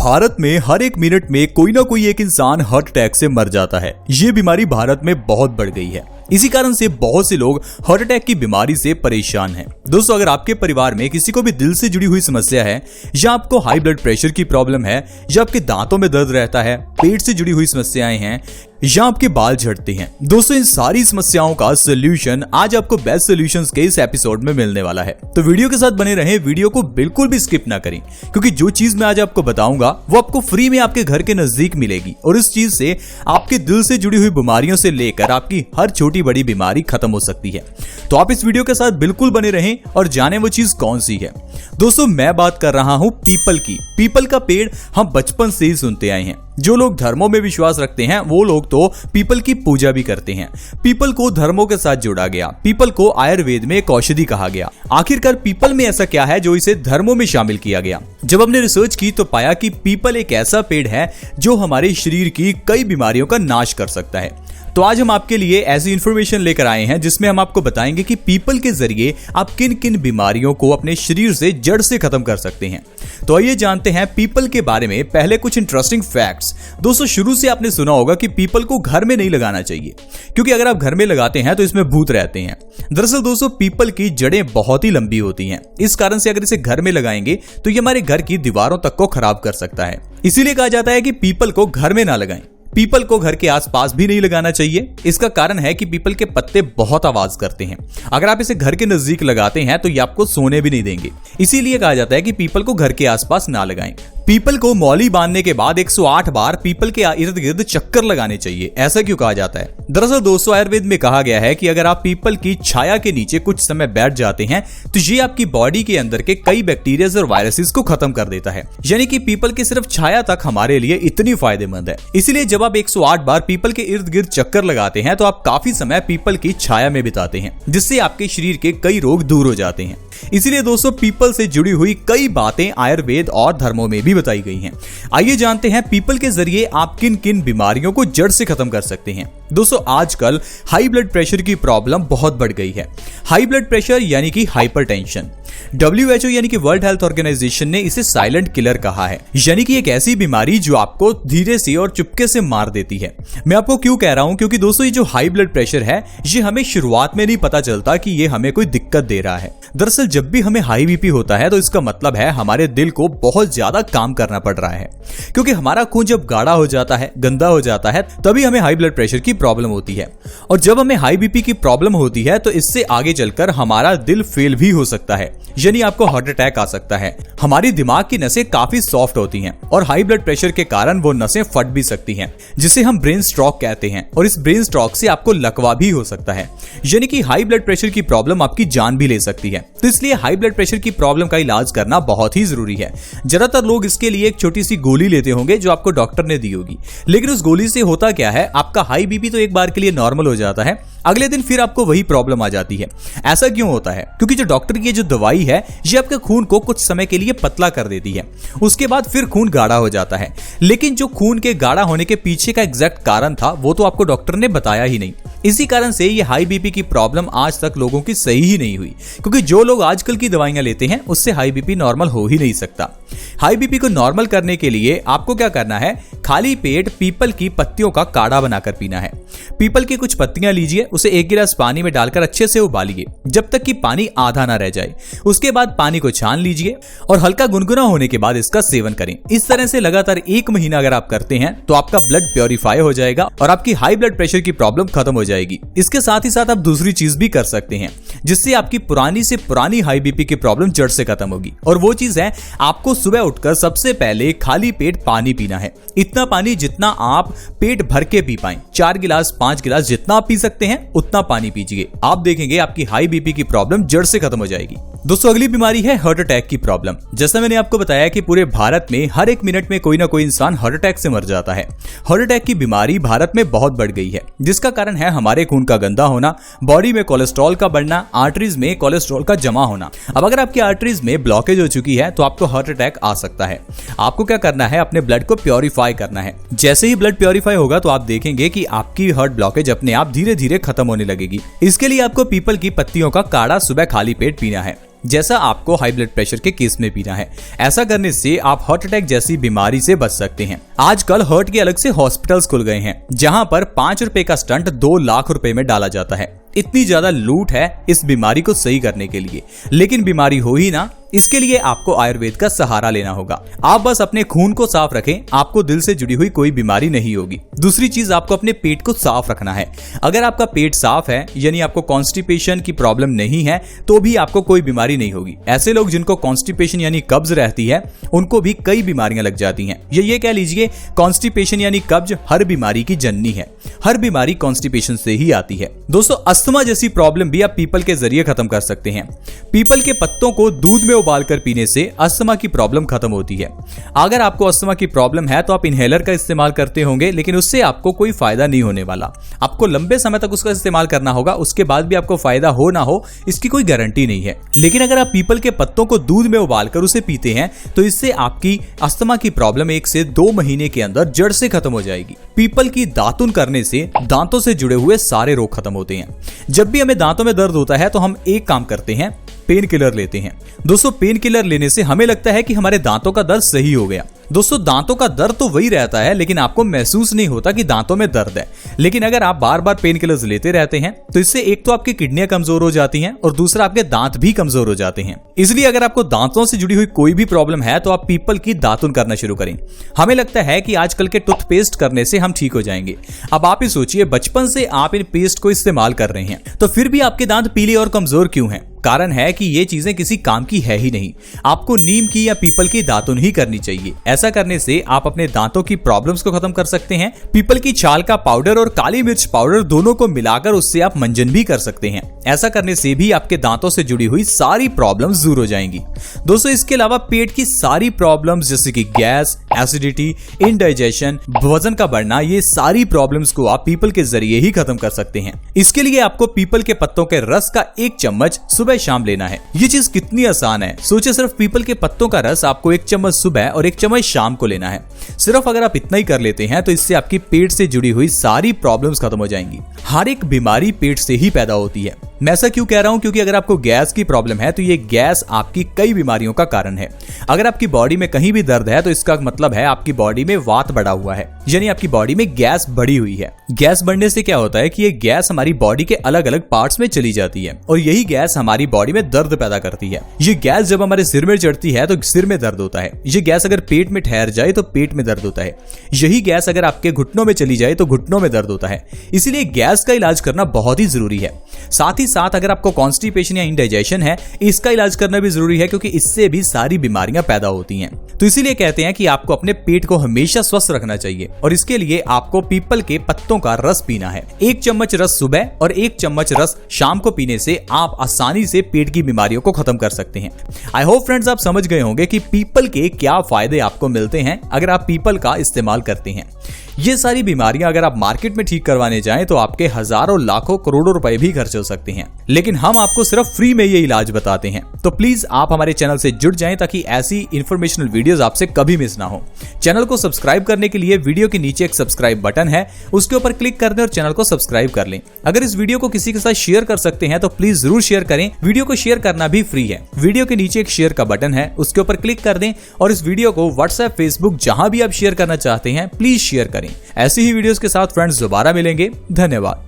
भारत में हर एक मिनट में कोई ना कोई एक इंसान हार्ट अटैक से मर जाता है। ये बीमारी भारत में बहुत बढ़ गई है। इसी कारण से बहुत से लोग हार्ट अटैक की बीमारी से परेशान हैं। दोस्तों, अगर आपके परिवार में किसी को भी दिल से जुड़ी हुई समस्या है, या आपको हाई ब्लड प्रेशर की प्रॉब्लम है, या आपके दांतों में दर्द रहता है, पेट से जुड़ी हुई समस्याएं हैं, या आपके बाल झड़ते हैं, दोस्तों इन सारी समस्याओं का सोल्यूशन आज आपको बेस्ट सॉल्यूशंस के इस एपिसोड में मिलने वाला है। तो वीडियो के साथ बने रहें, वीडियो को बिल्कुल भी स्किप ना करें, क्योंकि जो चीज मैं आज आपको बताऊंगा वो आपको फ्री में आपके घर के नजदीक मिलेगी और इस चीज से आपके दिल से जुड़ी हुई बीमारियों से लेकर आपकी हर छोटी बड़ी बीमारी खत्म हो सकती है। तो आप इस वीडियो के साथ बिल्कुल बने रहें और जानें वो चीज कौन सी है। दोस्तों, मैं बात कर रहा हूं पीपल की। पीपल का पेड़ हम बचपन से ही सुनते आए हैं। जो लोग धर्मों में विश्वास रखते हैं वो लोग तो पीपल की पूजा भी करते हैं। पीपल को धर्मों के साथ जोड़ा गया। पीपल को आयुर्वेद में एक औषधि कहा गया। आखिरकार पीपल में ऐसा क्या है जो इसे धर्मों में शामिल किया गया? जब हमने रिसर्च की तो पाया कि पीपल एक ऐसा पेड़ है जो हमारे शरीर की कई बीमारियों का नाश कर सकता है। तो आज हम आपके लिए ऐसी इंफॉर्मेशन लेकर आए हैं जिसमें हम आपको बताएंगे कि पीपल के जरिए आप किन किन बीमारियों को अपने शरीर से जड़ से खत्म कर सकते हैं। तो आइए जानते हैं पीपल के बारे में पहले कुछ इंटरेस्टिंग फैक्ट्स। दोस्तों, शुरू से आपने सुना होगा कि पीपल को घर में नहीं लगाना चाहिए, क्योंकि अगर आप घर में लगाते हैं तो इसमें भूत रहते हैं। दरअसल दोस्तों, पीपल की जड़ें बहुत ही लंबी होती हैं। इस कारण से अगर इसे घर में लगाएंगे तो ये हमारे घर की दीवारों तक को खराब कर सकता है। इसीलिए कहा जाता है कि पीपल को घर में ना लगाएं। पीपल को घर के आसपास भी नहीं लगाना चाहिए। इसका कारण है कि पीपल के पत्ते बहुत आवाज करते हैं। अगर आप इसे घर के नजदीक लगाते हैं तो ये आपको सोने भी नहीं देंगे। इसीलिए कहा जाता है कि पीपल को घर के आसपास ना लगाएं। पीपल को मौली बांधने के बाद 108 बार पीपल के इर्द गिर्द चक्कर लगाने चाहिए। ऐसा क्यों कहा जाता है? दरअसल दोस्तों, आयुर्वेद में कहा गया है कि अगर आप पीपल की छाया के नीचे कुछ समय बैठ जाते हैं तो ये आपकी बॉडी के अंदर के कई बैक्टीरिया और वायरसेस को खत्म कर देता है। यानी कि पीपल की सिर्फ छाया तक हमारे लिए इतनी फायदेमंद है। इसीलिए जब आप 108 बार पीपल के इर्द गिर्द चक्कर लगाते हैं तो आप काफी समय पीपल की छाया में बिताते हैं, जिससे आपके शरीर के कई रोग दूर हो जाते हैं। इसीलिए दोस्तों, पीपल से जुड़ी हुई कई बातें आयुर्वेद और धर्मों में भी बताई गई हैं। आइए जानते हैं पीपल के जरिए आप किन किन बीमारियों को जड़ से खत्म कर सकते हैं। दोस्तों, आजकल हाई ब्लड प्रेशर की प्रॉब्लम बहुत बढ़ गई है। हाई ब्लड प्रेशर यानी कि हाइपरटेंशन। WHO यानी कि वर्ल्ड हेल्थ ऑर्गेनाइजेशन ने इसे साइलेंट किलर कहा है, यानी कि एक ऐसी बीमारी जो आपको धीरे से और चुपके से मार देती है। मैं आपको क्यों कह रहा हूं? क्योंकि दोस्तों, ये जो हाई ब्लड प्रेशर है ये हमें शुरुआत में नहीं पता चलता कि ये हमें कोई दिक्कत दे रहा है। दरअसल जब भी हमें हाई बीपी होता है तो इसका मतलब है हमारे दिल को बहुत ज्यादा काम करना पड़ रहा है, क्योंकि हमारा खून जब गाढ़ा हो जाता है, गंदा हो जाता है, तभी हमें हाई ब्लड प्रेशर की प्रॉब्लम होती है। और जब हमें हाई बीपी की प्रॉब्लम होती है तो इससे आगे चलकर हमारा दिल फेल भी हो सकता है, यानी आपको हार्ट अटैक आ सकता है। हमारी दिमाग की नसें काफी सॉफ्ट होती हैं और हाई ब्लड प्रेशर के कारण वो नसें फट भी सकती हैं, जिसे हम ब्रेन स्ट्रोक कहते हैं। और इस ब्रेन स्ट्रोक से आपको लकवा भी हो सकता है, यानी कि हाई ब्लड प्रेशर की प्रॉब्लम आपकी जान भी ले सकती है। तो इसलिए हाई ब्लड प्रेशर की प्रॉब्लम का इलाज करना बहुत ही जरूरी है। ज्यादातर लोग इसके लिए एक छोटी सी गोली लेते होंगे जो आपको डॉक्टर ने दी होगी, लेकिन उस गोली से होता क्या है, आपका हाई बीपी तो एक बार के लिए नॉर्मल हो जाता है, अगले दिन फिर आपको वही प्रॉब्लम आ जाती है। ऐसा क्यों होता है? क्योंकि जो डॉक्टर की जो दवाई है ये आपके खून को कुछ समय के लिए पतला कर देती है, उसके बाद फिर खून गाढ़ा हो जाता है। लेकिन जो खून के गाढ़ा होने के पीछे का एग्जैक्ट कारण था वो तो आपको डॉक्टर ने बताया ही नहीं। इसी कारण से ये हाई बीपी की प्रॉब्लम आज तक लोगों की सही ही नहीं हुई, क्योंकि जो लोग आजकल की दवाइयां लेते हैं उससे हाई बीपी नॉर्मल हो ही नहीं सकता। हाई बीपी को नॉर्मल करने के लिए आपको क्या करना है? खाली पेट पीपल की पत्तियों का काढ़ा बनाकर पीना है। पीपल की कुछ पत्तियां लीजिए, उसे 1 गिलास पानी में डालकर अच्छे से उबालिए जब तक कि पानी आधा ना रह जाए। उसके बाद पानी को छान लीजिए और हल्का गुनगुना होने के बाद इसका सेवन करें। इस तरह से लगातार 1 महीना अगर आप करते हैं तो आपका ब्लड प्योरीफाई हो जाएगा और आपकी हाई ब्लड प्रेशर की प्रॉब्लम खत्म हो जाएगी। इसके साथ ही साथ आप दूसरी चीज भी कर सकते हैं जिससे आपकी पुरानी से पुरानी हाई बीपी की प्रॉब्लम जड़ से खत्म होगी। और वो चीज है, आपको सुबह उठकर सबसे पहले खाली पेट पानी पीना है। इतना पानी जितना आप पेट भर के पी पाएं। 4 गिलास 5 गिलास जितना आप पी सकते हैं उतना पानी पीजिए। आप देखेंगे आपकी हाई बीपी की प्रॉब्लम जड़ से खत्म हो जाएगी। दोस्तों, अगली बीमारी है हार्ट अटैक की प्रॉब्लम। जैसा मैंने आपको बताया कि पूरे भारत में हर एक मिनट में कोई ना कोई इंसान हार्ट अटैक से मर जाता है। हार्ट अटैक की बीमारी भारत में बहुत बढ़ गई है, जिसका कारण है हमारे खून का गंदा होना, बॉडी में कोलेस्ट्रॉल का बढ़ना, आर्टरीज में कोलेस्ट्रॉल का जमा होना। अब अगर आपकी आर्टरीज में ब्लॉकेज हो चुकी है तो आपको हार्ट अटैक आ सकता है। आपको क्या करना है? अपने ब्लड को प्योरीफाई करना है। जैसे ही ब्लड प्योरीफाई होगा तो आप देखेंगे कि आपकी हार्ट ब्लॉकेज अपने आप धीरे धीरे खत्म होने लगेगी। इसके लिए आपको पीपल की पत्तियों का काढ़ा सुबह खाली पेट पीना है। जैसा आपको हाई ब्लड प्रेशर के केस में पीना है। ऐसा करने से आप हार्ट अटैक जैसी बीमारी से बच सकते हैं। आजकल हार्ट के अलग से हॉस्पिटल्स खुल गए हैं, जहां पर 5 रुपए का स्टंट 2 लाख रुपए में डाला जाता है। इतनी ज्यादा लूट है इस बीमारी को सही करने के लिए, लेकिन बीमारी हो ही ना, इसके लिए आपको आयुर्वेद का सहारा लेना होगा। आप बस अपने खून को साफ रखें, आपको दिल से जुड़ी हुई कोई बीमारी नहीं होगी। दूसरी चीज, आपको अपने पेट को साफ रखना है। अगर आपका पेट साफ है, यानी आपको कॉन्स्टिपेशन की प्रॉब्लम नहीं है, तो भी आपको कोई बीमारी नहीं होगी। ऐसे लोग जिनको कॉन्स्टिपेशन यानी कब्ज रहती है, उनको भी कई बीमारियां लग जाती हैं। ये कह लीजिए, कॉन्स्टिपेशन यानी कब्ज हर बीमारी की जननी है। हर बीमारी कॉन्स्टिपेशन से ही आती है। दोस्तों, अस्थमा जैसी प्रॉब्लम भी आप पीपल के जरिए खत्म कर सकते हैं। पीपल के पत्तों को दूध में उबालकर पीने से अस्थमा की प्रॉब्लम खत्म होती है। अगर आपको अस्थमा की प्रॉब्लम है तो आप इनहेलर का इस्तेमाल करते होंगे, लेकिन उससे आपको कोई फायदा नहीं होने वाला। आपको लंबे समय तक उसका इस्तेमाल करना होगा, उसके बाद भी आपको फायदा हो ना हो इसकी कोई गारंटी नहीं है। लेकिन अगर आप पीपल के पत्तों को दूध में उबालकर उसे पीते हैं तो इससे आपकी अस्थमा की प्रॉब्लम 1 से 2 महीने के अंदर जड़ से खत्म हो जाएगी। पीपल की दातुन करने से दांतों से जुड़े हुए सारे रोग खत्म होते हैं। जब भी हमें दांतों में दर्द होता है तो हम एक काम करते हैं, पेन किलर लेते हैं। दोस्तों, पेन किलर लेने से हमें लगता है कि हमारे दांतों का दर्द सही हो गया। दोस्तों, दांतों का दर्द तो वही रहता है, लेकिन आपको महसूस नहीं होता कि दांतों में दर्द है। लेकिन अगर आप बार बार पेन किलर्स लेते रहते हैं तो इससे एक तो आपकी किडनियां कमजोर हो जाती हैं और दूसरा आपके दांत भी कमजोर हो जाते हैं। इसलिए अगर आपको दांतों से जुड़ी हुई कोई भी प्रॉब्लम है तो आप पीपल की दातुन करना शुरू करें। हमें लगता है कि आजकल के टूथपेस्ट करने से हम ठीक हो जाएंगे। अब आप ही सोचिए, बचपन से आप इन पेस्ट को इस्तेमाल कर रहे हैं तो फिर भी आपके दांत पीले और कमजोर क्यों हैं? कारण है कि ये चीजें किसी काम की है ही नहीं। आपको नीम की या पीपल की दातुन ही करनी चाहिए। ऐसा करने से आप अपने दांतों की प्रॉब्लम्स को खत्म कर सकते हैं। पीपल की छाल का पाउडर और काली मिर्च पाउडर दोनों को मिलाकर उससे आप मंजन भी कर सकते हैं। ऐसा करने से भी आपके दांतों से जुड़ी हुई सारी प्रॉब्लम्स दूर हो जाएंगी। दोस्तों, इसके अलावा पेट की सारी प्रॉब्लम्स जैसे कि गैस, एसिडिटी, इंडाइजेशन, वजन का बढ़ना, ये सारी प्रॉब्लम्स को आप पीपल के जरिए ही खत्म कर सकते हैं। इसके लिए आपको पीपल के पत्तों के रस का 1 चम्मच सुबह शाम लेना है। ये चीज कितनी आसान है। सोचिए, सिर्फ पीपल के पत्तों का रस आपको 1 चम्मच सुबह और 1 चम्मच शाम को लेना है। सिर्फ अगर आप इतना ही कर लेते हैं तो इससे आपकी पेट से जुड़ी हुई सारी प्रॉब्लम्स खत्म हो जाएंगी। हर एक बीमारी पेट से ही पैदा होती है। मैं ऐसा क्यों कह रहा हूं? क्योंकि अगर आपको गैस की प्रॉब्लम है तो ये गैस आपकी कई बीमारियों का कारण है। अगर आपकी बॉडी में कहीं भी दर्द है तो इसका मतलब है आपकी बॉडी में वात बढ़ा हुआ है, यानी आपकी बॉडी में गैस बढ़ी हुई है। गैस बढ़ने से क्या होता है कि ये गैस हमारी बॉडी के अलग अलग पार्ट्स में चली जाती है और यही गैस हमारी बॉडी में दर्द पैदा करती है। ये गैस जब हमारे सिर में चढ़ती है तो सिर में दर्द होता है। ये गैस अगर पेट में ठहर जाए तो पेट में दर्द होता है। यही गैस अगर आपके घुटनों में चली जाए तो घुटनों में दर्द होता है। इसीलिए गैस का इलाज करना बहुत ही जरूरी है। साथ ही साथ अगर आपको कॉन्स्टिपेशन या इंडाइजेशन है, इसका इलाज करना भी जरूरी है, क्योंकि इससे भी सारी बीमारियां पैदा होती हैं। तो इसीलिए कहते हैं कि आपको अपने पेट को हमेशा स्वस्थ रखना चाहिए और इसके लिए आपको पीपल के पत्तों का रस पीना है। 1 चम्मच रस सुबह और 1 चम्मच रस शाम को पीने से आप आसानी से पेट की बीमारियों को खत्म कर सकते हैं। आई होप फ्रेंड्स, आप समझ गए होंगे कि पीपल के क्या फायदे आपको मिलते हैं अगर आप पीपल का इस्तेमाल करते हैं। ये सारी बीमारियां अगर आप मार्केट में ठीक करवाने जाएं तो आपके हजारों लाखों करोड़ों रुपए भी खर्च हो सकते हैं, लेकिन हम आपको सिर्फ फ्री में ये इलाज बताते हैं। तो प्लीज आप हमारे चैनल से जुड़ जाएं ताकि ऐसी इंफॉर्मेशनल वीडियोस आपसे कभी मिस ना हो। चैनल को सब्सक्राइब करने के लिए वीडियो के नीचे एक सब्सक्राइब बटन है, उसके ऊपर क्लिक कर दें और चैनल को सब्सक्राइब कर लें। अगर इस वीडियो को किसी के साथ शेयर कर सकते हैं तो प्लीज जरूर शेयर करें। वीडियो को शेयर करना भी फ्री है। वीडियो के नीचे एक शेयर का बटन है, उसके ऊपर क्लिक कर दें और इस वीडियो को व्हाट्सएप, फेसबुक, जहां भी आप शेयर करना चाहते हैं प्लीज शेयर करें। ऐसी ही वीडियोस के साथ फ्रेंड्स दोबारा मिलेंगे। धन्यवाद।